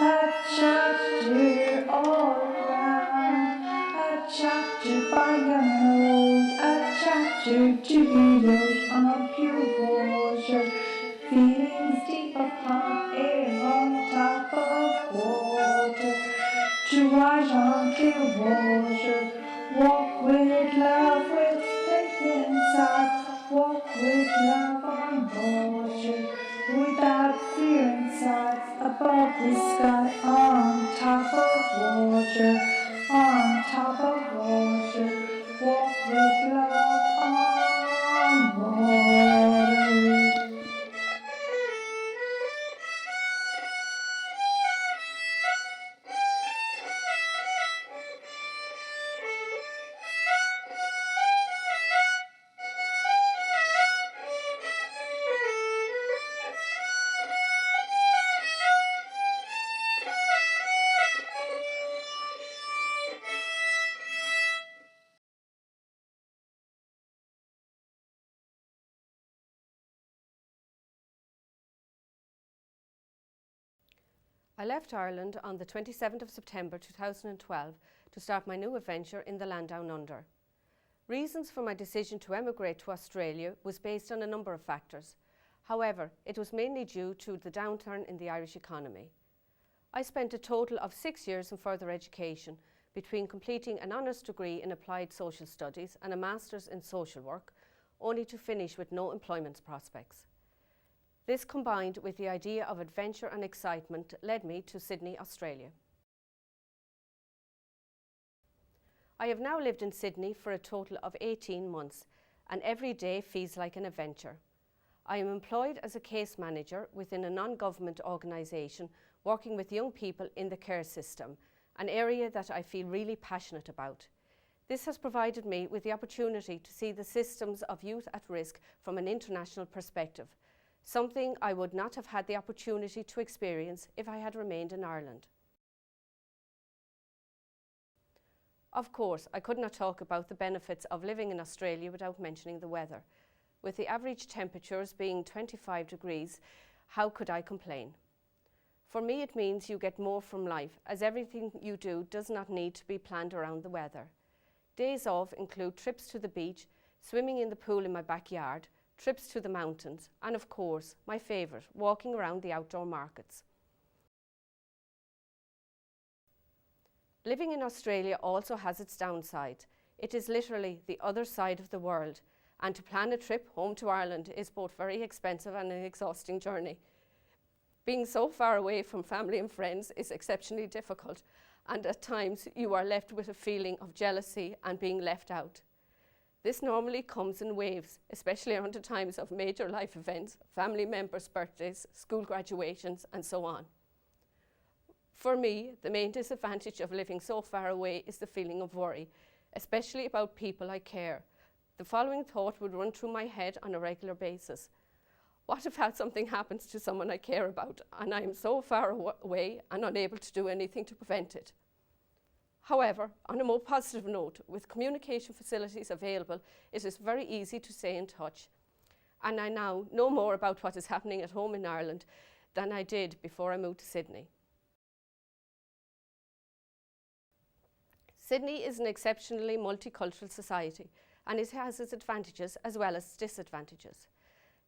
A chapter all around, a chapter by young old, a chapter to be wrote on pure water, feelings deep upon air on top of water, to write on clear water, walk with love with faith inside, walk with love on water, without fear inside, above the sky, on top of water, on top of water, walk with love on water. I left Ireland on the 27th of September 2012 to start my new adventure in the land down under. Reasons for my decision to emigrate to Australia was based on a number of factors. However, it was mainly due to the downturn in the Irish economy. I spent a total of 6 years in further education, between completing an honours degree in applied social studies and a master's in social work, only to finish with no employment prospects. This, combined with the idea of adventure and excitement, led me to Sydney, Australia. I have now lived in Sydney for a total of 18 months, and every day feels like an adventure. I am employed as a case manager within a non-government organisation working with young people in the care system, an area that I feel really passionate about. This has provided me with the opportunity to see the systems of youth at risk from an international perspective, something I would not have had the opportunity to experience if I had remained in Ireland. Of course, I could not talk about the benefits of living in Australia without mentioning the weather. With the average temperatures being 25 degrees, how could I complain? For me, it means you get more from life, as everything you do does not need to be planned around the weather. Days off include trips to the beach, swimming in the pool in my backyard, trips to the mountains, and of course, my favourite, walking around the outdoor markets. Living in Australia also has its downside. It is literally the other side of the world, and to plan a trip home to Ireland is both very expensive and an exhausting journey. Being so far away from family and friends is exceptionally difficult, and at times you are left with a feeling of jealousy and being left out. This normally comes in waves, especially around the times of major life events, family members' birthdays, school graduations, and so on. For me, the main disadvantage of living so far away is the feeling of worry, especially about people I care. The following thought would run through my head on a regular basis. What if something happens to someone I care about and I am so far away and unable to do anything to prevent it? However, on a more positive note, with communication facilities available, it is very easy to stay in touch. And I now know more about what is happening at home in Ireland than I did before I moved to Sydney. Sydney is an exceptionally multicultural society, and it has its advantages as well as disadvantages.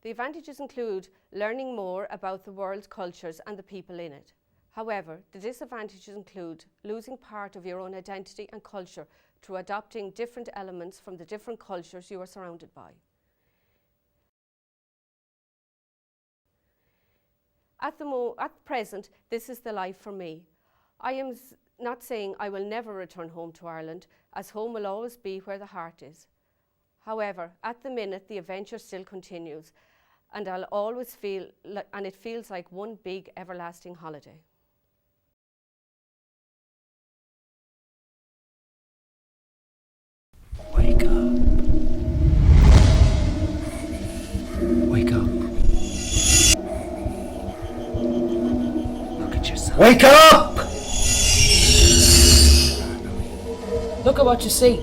The advantages include learning more about the world's cultures and the people in it. However, the disadvantages include losing part of your own identity and culture through adopting different elements from the different cultures you are surrounded by. At present, this is the life for me. I am not saying I will never return home to Ireland, as home will always be where the heart is. However, at the minute, the adventure still continues, and I'll always feel, and it feels like one big everlasting holiday. Wake up. Wake up. Look at yourself. Wake up! Look at what you see.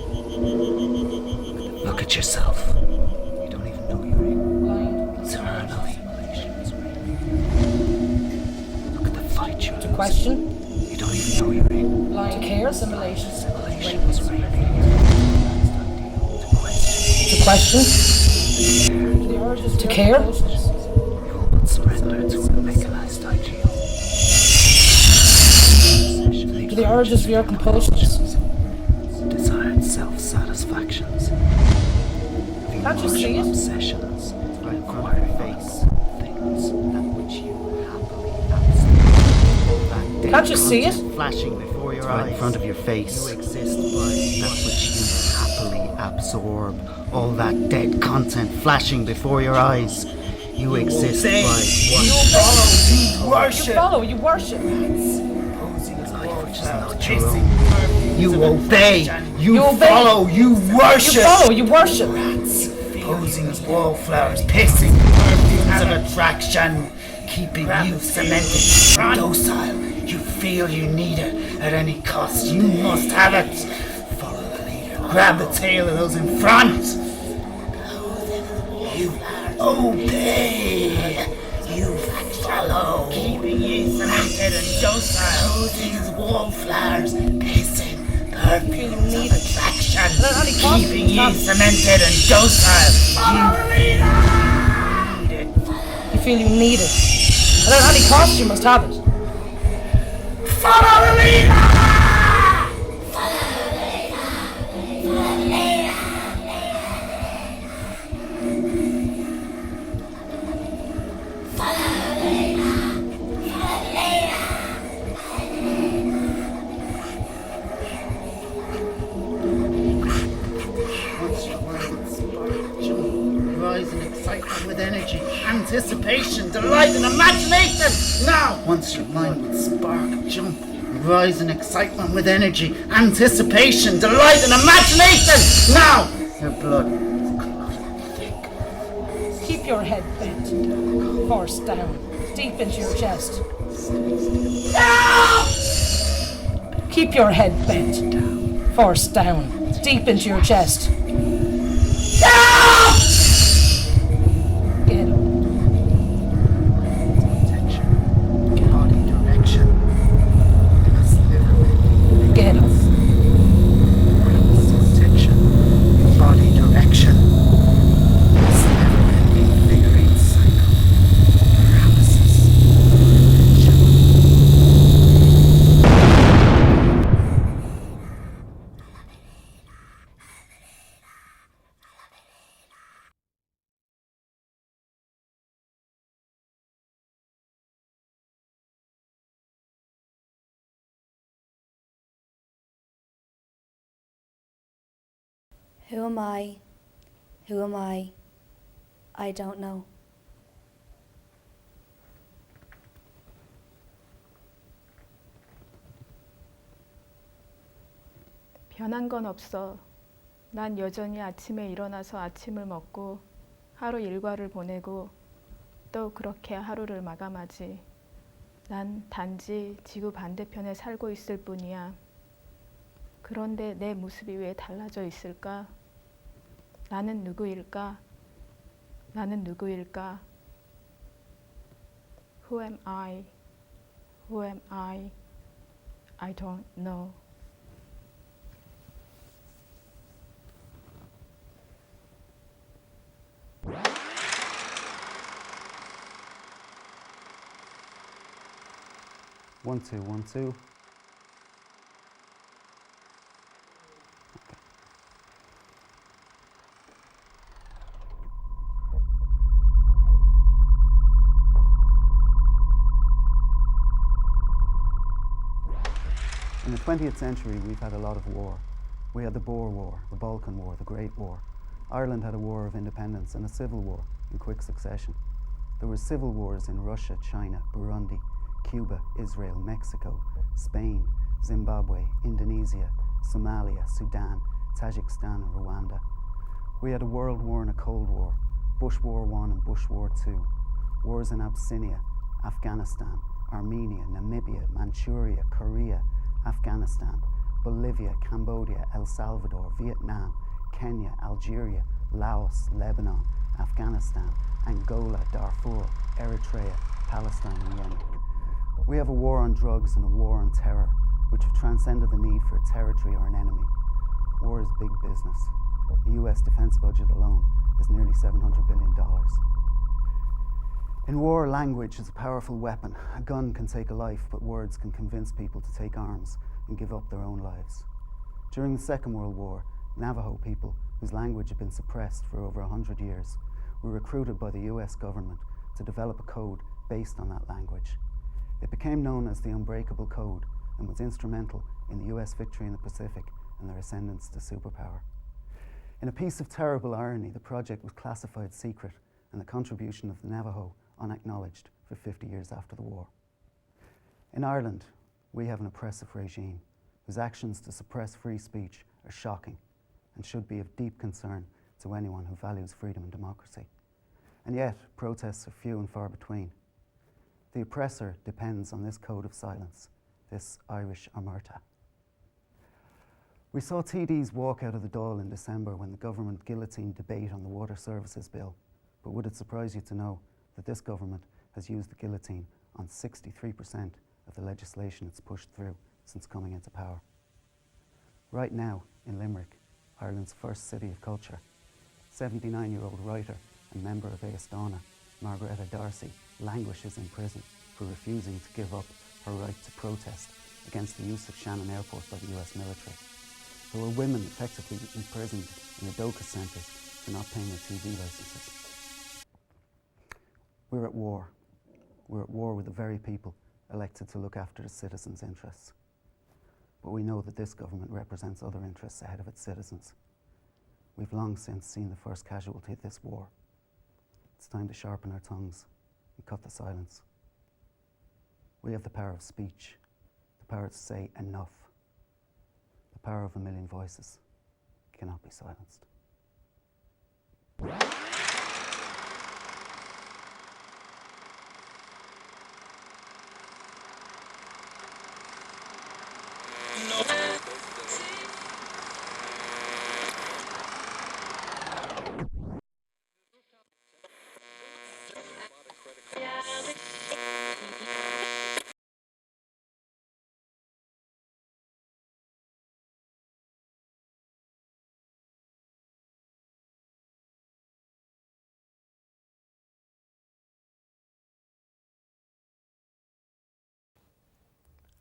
Look at yourself. You don't even know you're in. Eternally. Look at the fight you're in. To question. You don't even know you're in. To care. Assimilation. Assimilation was raping. To question. To care. You all but surrender to a mechanized ideal. To the urges of your compulsions. Desired self-satisfactions. Can't you see it? Obsessions. Require face. Things that which you happily abstain. Can't you see it? Flashing before your Right eyes. in front of your face. You exist by That which you happily absorb. All that dead content flashing before your eyes. You exist by You what follow, you You worship. life which is not your own. you obey, you You obey. follow, you worship. You worship. Posing as wallflowers, pissing perfumes of attraction, keeping you cemented, docile. You feel you need it at any cost. You must have it. Follow the leader. Grab the tail of those in front. You obey. You follow. Keeping you cemented and docile. Posing as wallflowers, pissing perfume of attraction, keeping you cemented and docile. Follow the leader. Need it. You feel you need it. And at any cost, you must have it. Follow the leader. Rise in excitement with energy, anticipation, delight, and imagination. Now, once your mind would spark, jump, rise in excitement with energy, anticipation, delight, and imagination. Now, your blood is clotted thick. Keep your head bent, force down, deep into your chest. Keep your head bent, force down, deep into your chest. Get up. Body direction. Get up. Tension. Body direction. This never-ending invigorating cycle. Paralysis. Who am I? Who am I? I don't know. 변한 건 없어. 난 여전히 아침에 일어나서 아침을 먹고 하루 일과를 보내고 또 그렇게 하루를 마감하지. 난 단지 지구 반대편에 살고 있을 뿐이야. 그런데 내 모습이 왜 달라져 있을까? 나는 누구일까? 나는 누구일까? Who am I? Who am I? I don't know. One, two, one, two. In the 20th century, we've had a lot of war. We had the Boer War, the Balkan War, the Great War. Ireland had a war of independence and a civil war in quick succession. There were civil wars in Russia, China, Burundi, Cuba, Israel, Mexico, Spain, Zimbabwe, Indonesia, Somalia, Sudan, Tajikistan and Rwanda. We had a World War and a Cold War, Bush War I and Bush War II, wars in Abyssinia, Afghanistan, Armenia, Namibia, Manchuria, Korea, Afghanistan, Bolivia, Cambodia, El Salvador, Vietnam, Kenya, Algeria, Laos, Lebanon, Afghanistan, Angola, Darfur, Eritrea, Palestine and Yemen. We have a war on drugs and a war on terror, which have transcended the need for a territory or an enemy. War is big business. The US defense budget alone is nearly $700 billion. In war, language is a powerful weapon. A gun can take a life, but words can convince people to take arms and give up their own lives. During the Second World War, Navajo people, whose language had been suppressed for over 100 years, were recruited by the US government to develop a code based on that language. It became known as the Unbreakable Code and was instrumental in the US victory in the Pacific and their ascendance to superpower. In a piece of terrible irony, the project was classified secret and the contribution of the Navajo unacknowledged for 50 years after the war. In Ireland, we have an oppressive regime whose actions to suppress free speech are shocking and should be of deep concern to anyone who values freedom and democracy. And yet, protests are few and far between. The oppressor depends on this code of silence, this Irish omerta. We saw TDs walk out of the Dáil in December when the government guillotined debate on the Water Services Bill, but would it surprise you to know that this government has used the guillotine on 63% of the legislation it's pushed through since coming into power. Right now, in Limerick, Ireland's first city of culture, 79-year-old writer and member of Éastana, Margareta Darcy, languishes in prison for refusing to give up her right to protest against the use of Shannon Airport by the US military. There were women effectively imprisoned in the DOCA centres for not paying their TV licences. We're at war. We're at war with the very people elected to look after the citizens' interests. But we know that this government represents other interests ahead of its citizens. We've long since seen the first casualty of this war. It's time to sharpen our tongues and cut the silence. We have the power of speech, the power to say enough. The power of a million voices cannot be silenced.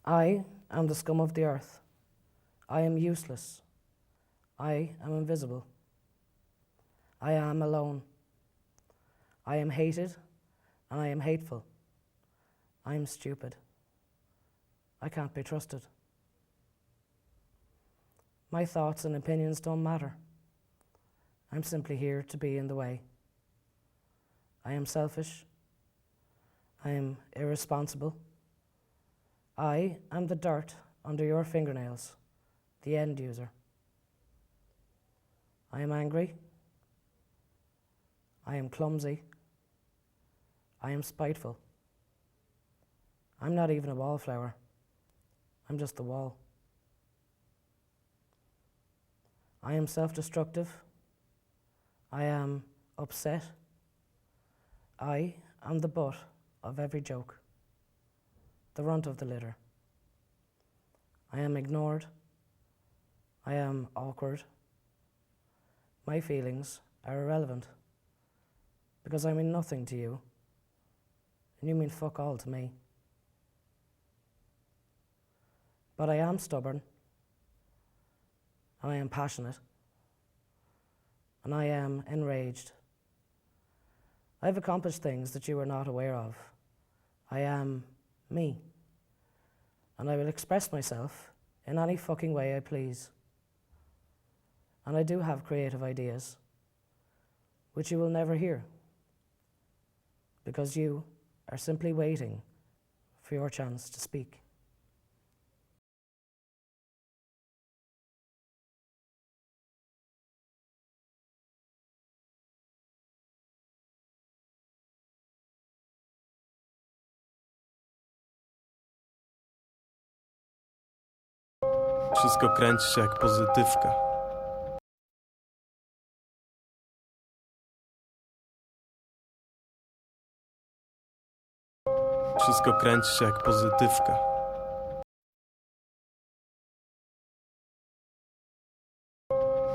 I am the scum of the earth. I am useless. I am invisible. I am alone. I am hated and I am hateful. I am stupid. I can't be trusted. My thoughts and opinions don't matter. I'm simply here to be in the way. I am selfish. I am irresponsible. I am the dirt under your fingernails, the end user. I am angry. I am clumsy. I am spiteful. I'm not even a wallflower. I'm just the wall. I am self-destructive. I am upset. I am the butt of every joke, the runt of the litter. I am ignored. I am awkward. My feelings are irrelevant because I mean nothing to you, and you mean fuck all to me. But I am stubborn, and I am passionate, and I am enraged. I've accomplished things that you are not aware of. I am me, and I will express myself in any fucking way I please. And I do have creative ideas, which you will never hear, because you are simply waiting for your chance to speak. Wszystko kręci się jak pozytywka. Wszystko kręci się jak pozytywka.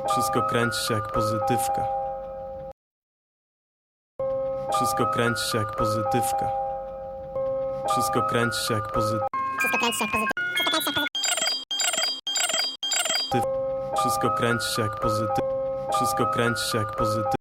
Wszystko kręci się jak pozytywka. Wszystko kręci się jak pozytywka. Wszystko kręci się jak pozytywka. Wszystko kręci się jak pozytywka. Wszystko kręci się jak pozytywka.